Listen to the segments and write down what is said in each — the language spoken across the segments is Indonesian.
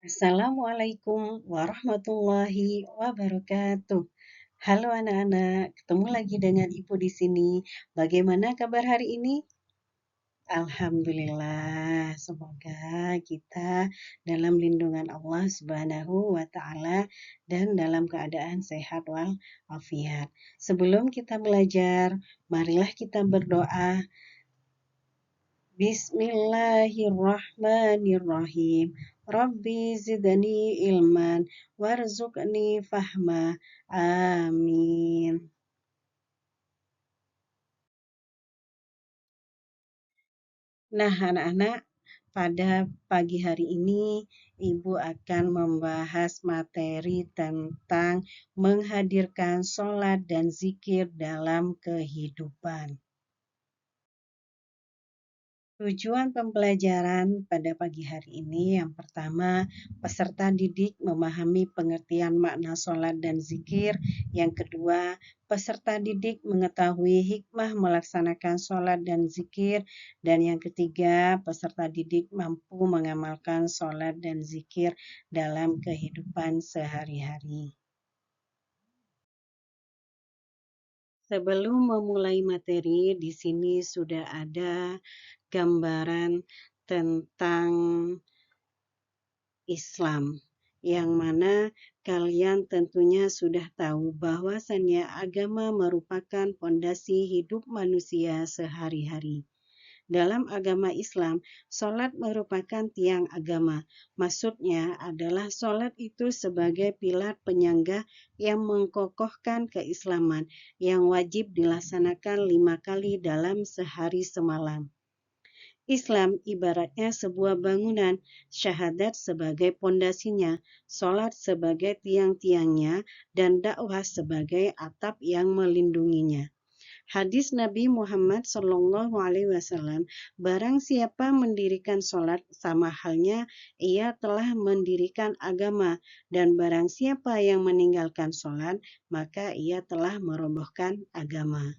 Assalamualaikum warahmatullahi wabarakatuh. Halo anak-anak, ketemu lagi dengan Ibu di sini. Bagaimana kabar hari ini? Alhamdulillah, semoga kita dalam lindungan Allah Subhanahu wa Ta'ala dan dalam keadaan sehat walafiat. Sebelum kita belajar, marilah kita berdoa. Bismillahirrahmanirrahim. Rabbi zidni ilman warzuqni fahma. Amin. Nah, anak-anak, pada pagi hari ini Ibu akan membahas materi tentang menghadirkan sholat dan zikir dalam kehidupan. Tujuan pembelajaran pada pagi hari ini yang pertama, peserta didik memahami pengertian makna sholat dan zikir. Yang kedua, peserta didik mengetahui hikmah melaksanakan sholat dan zikir. Dan yang ketiga, peserta didik mampu mengamalkan sholat dan zikir dalam kehidupan sehari-hari. Sebelum memulai materi, di sini sudah ada gambaran tentang Islam, yang mana kalian tentunya sudah tahu bahwasannya agama merupakan fondasi hidup manusia sehari-hari. Dalam agama Islam, sholat merupakan tiang agama. Maksudnya adalah sholat itu sebagai pilar penyangga yang mengkokohkan keislaman yang wajib dilaksanakan 5 kali dalam sehari semalam. Islam ibaratnya sebuah bangunan, syahadat sebagai pondasinya, sholat sebagai tiang-tiangnya, dan dakwah sebagai atap yang melindunginya. Hadis Nabi Muhammad SAW, barang siapa mendirikan sholat sama halnya ia telah mendirikan agama, dan barang siapa yang meninggalkan sholat maka ia telah merobohkan agama.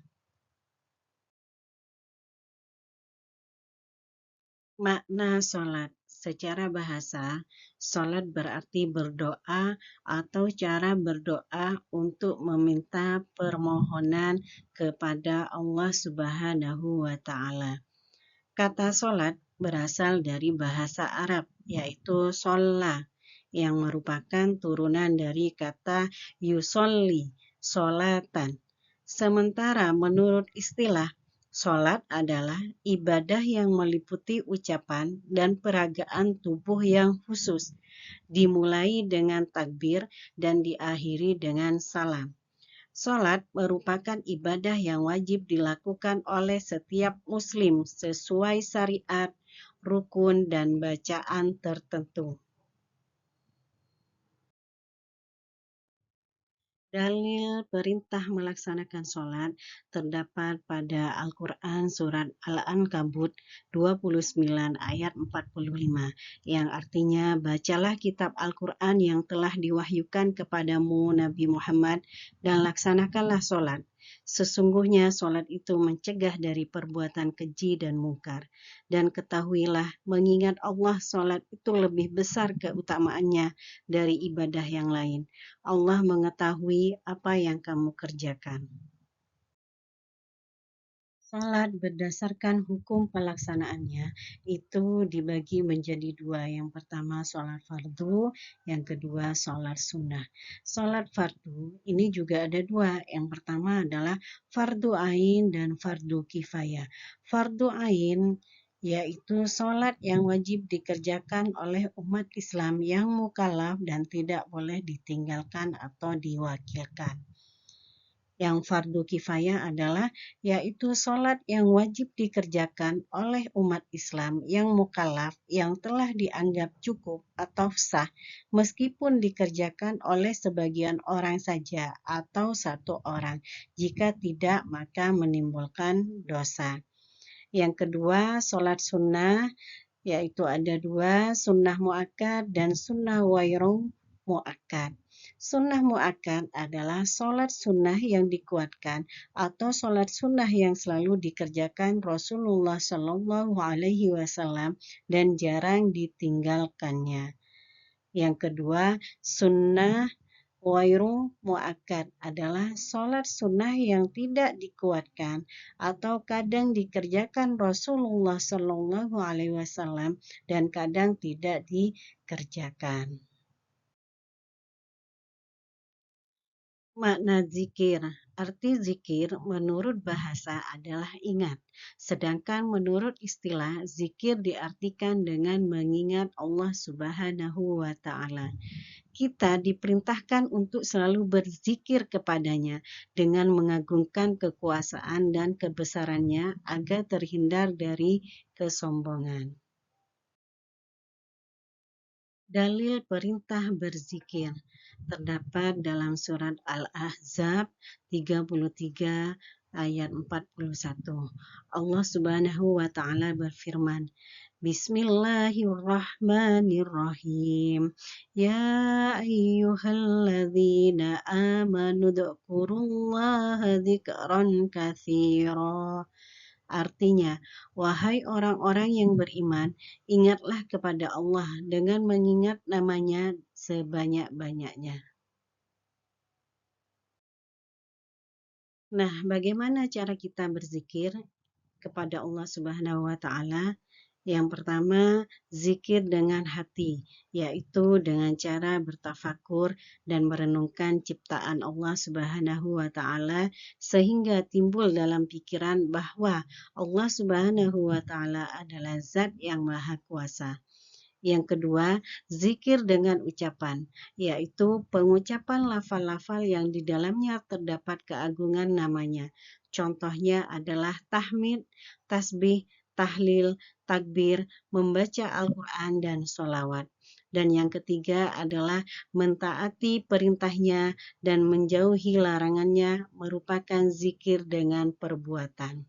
Makna sholat. Secara bahasa, sholat berarti berdoa atau cara berdoa untuk meminta permohonan kepada Allah Subhanahu wa Ta'ala. Kata sholat berasal dari bahasa Arab, yaitu sholla, yang merupakan turunan dari kata yusolli, sholatan. Sementara menurut istilah, sholat adalah ibadah yang meliputi ucapan dan peragaan tubuh yang khusus, dimulai dengan takbir dan diakhiri dengan salam. Sholat merupakan ibadah yang wajib dilakukan oleh setiap muslim sesuai syariat, rukun, dan bacaan tertentu. Dalil perintah melaksanakan sholat terdapat pada Al-Quran Surat Al-Ankabut 29 ayat 45, yang artinya, bacalah kitab Al-Quran yang telah diwahyukan kepadamu Nabi Muhammad dan laksanakanlah sholat. Sesungguhnya sholat itu mencegah dari perbuatan keji dan mungkar. Dan ketahuilah, mengingat Allah, sholat itu lebih besar keutamaannya dari ibadah yang lain. Allah mengetahui apa yang kamu kerjakan. Salat berdasarkan hukum pelaksanaannya itu dibagi menjadi dua. Yang pertama salat fardu, yang kedua salat sunnah. Salat fardu ini juga ada dua. Yang pertama adalah fardu ain dan fardu kifayah. Fardu ain yaitu salat yang wajib dikerjakan oleh umat Islam yang mukallaf dan tidak boleh ditinggalkan atau diwakilkan. Yang fardu kifayah adalah yaitu sholat yang wajib dikerjakan oleh umat Islam yang mukallaf yang telah dianggap cukup atau sah meskipun dikerjakan oleh sebagian orang saja atau satu orang. Jika tidak maka menimbulkan dosa. Yang kedua, sholat sunnah, yaitu ada dua, sunnah muakkad dan sunnah wairu muakkad. Sunnah muakkad adalah sholat sunnah yang dikuatkan atau sholat sunnah yang selalu dikerjakan Rasulullah Shallallahu Alaihi Wasallam dan jarang ditinggalkannya. Yang kedua, sunnah ghairu muakkad adalah sholat sunnah yang tidak dikuatkan atau kadang dikerjakan Rasulullah Shallallahu Alaihi Wasallam dan kadang tidak dikerjakan. Makna zikir. Arti zikir menurut bahasa adalah ingat. Sedangkan menurut istilah, zikir diartikan dengan mengingat Allah Subhanahu wa Ta'ala. Kita diperintahkan untuk selalu berzikir kepadanya dengan mengagungkan kekuasaan dan kebesarannya agar terhindar dari kesombongan. Dalil perintah berzikir terdapat dalam surat Al-Ahzab 33 ayat 41. Allah Subhanahu wa taala berfirman, Bismillahirrahmanirrahim. Ya ayyuhalladzina amanu dzkurullaha dzikran katsira. Artinya, wahai orang-orang yang beriman, ingatlah kepada Allah dengan mengingat namanya sebanyak-banyaknya. Nah, bagaimana cara kita berzikir kepada Allah Subhanahu wa taala? Yang pertama, zikir dengan hati, yaitu dengan cara bertafakur dan merenungkan ciptaan Allah Subhanahu wa taala sehingga timbul dalam pikiran bahwa Allah Subhanahu wa taala adalah zat yang maha kuasa. Yang kedua, zikir dengan ucapan, yaitu pengucapan lafal-lafal yang di dalamnya terdapat keagungan namanya. Contohnya adalah tahmid, tasbih, tahlil, takbir, membaca Al-Quran, dan sholawat. Dan yang ketiga adalah mentaati perintahnya dan menjauhi larangannya merupakan zikir dengan perbuatan.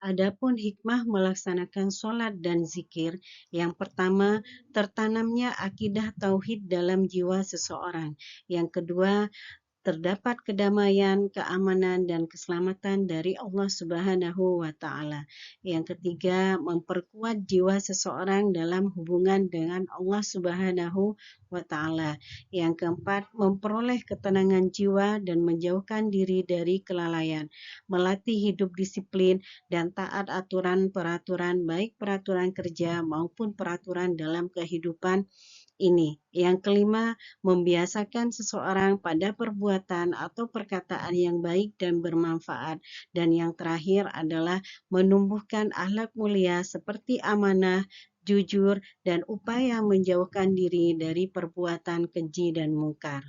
Adapun hikmah melaksanakan sholat dan zikir, yang pertama, tertanamnya akidah tauhid dalam jiwa seseorang. Yang kedua, terdapat kedamaian, keamanan, dan keselamatan dari Allah Subhanahu wa Ta'ala. Yang ketiga, memperkuat jiwa seseorang dalam hubungan dengan Allah Subhanahu wa Ta'ala. Yang keempat, memperoleh ketenangan jiwa dan menjauhkan diri dari kelalaian, melatih hidup disiplin dan taat aturan peraturan, baik peraturan kerja maupun peraturan dalam kehidupan ini. Yang kelima, membiasakan seseorang pada perbuatan atau perkataan yang baik dan bermanfaat. Dan yang terakhir adalah menumbuhkan akhlak mulia seperti amanah, jujur, dan upaya menjauhkan diri dari perbuatan keji dan mungkar.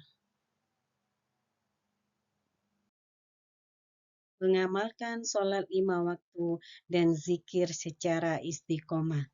Mengamalkan sholat 5 waktu dan zikir secara istiqomah.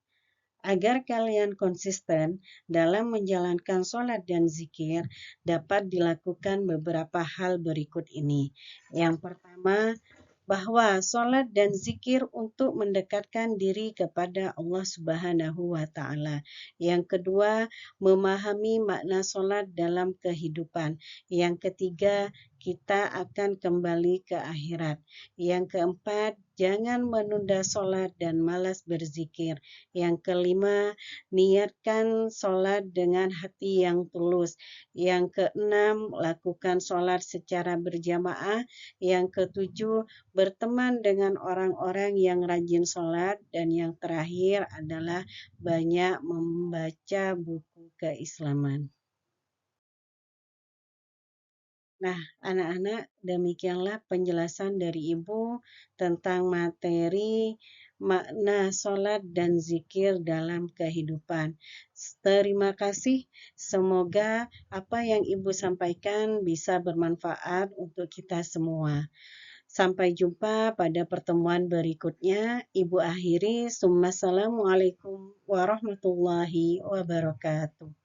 Agar kalian konsisten dalam menjalankan sholat dan zikir, dapat dilakukan beberapa hal berikut ini. Yang pertama, bahwa sholat dan zikir untuk mendekatkan diri kepada Allah Subhanahu wa Ta'ala. Yang kedua, memahami makna sholat dalam kehidupan. Yang ketiga, kita akan kembali ke akhirat. Yang keempat, jangan menunda sholat dan malas berzikir. Yang kelima, niatkan sholat dengan hati yang tulus. Yang keenam, lakukan sholat secara berjamaah. Yang ketujuh, berteman dengan orang-orang yang rajin sholat. Dan yang terakhir adalah banyak membaca buku keislaman. Nah, anak-anak, demikianlah penjelasan dari Ibu tentang materi makna sholat dan zikir dalam kehidupan. Terima kasih. Semoga apa yang Ibu sampaikan bisa bermanfaat untuk kita semua. Sampai jumpa pada pertemuan berikutnya. Ibu akhiri. Assalamualaikum warahmatullahi wabarakatuh.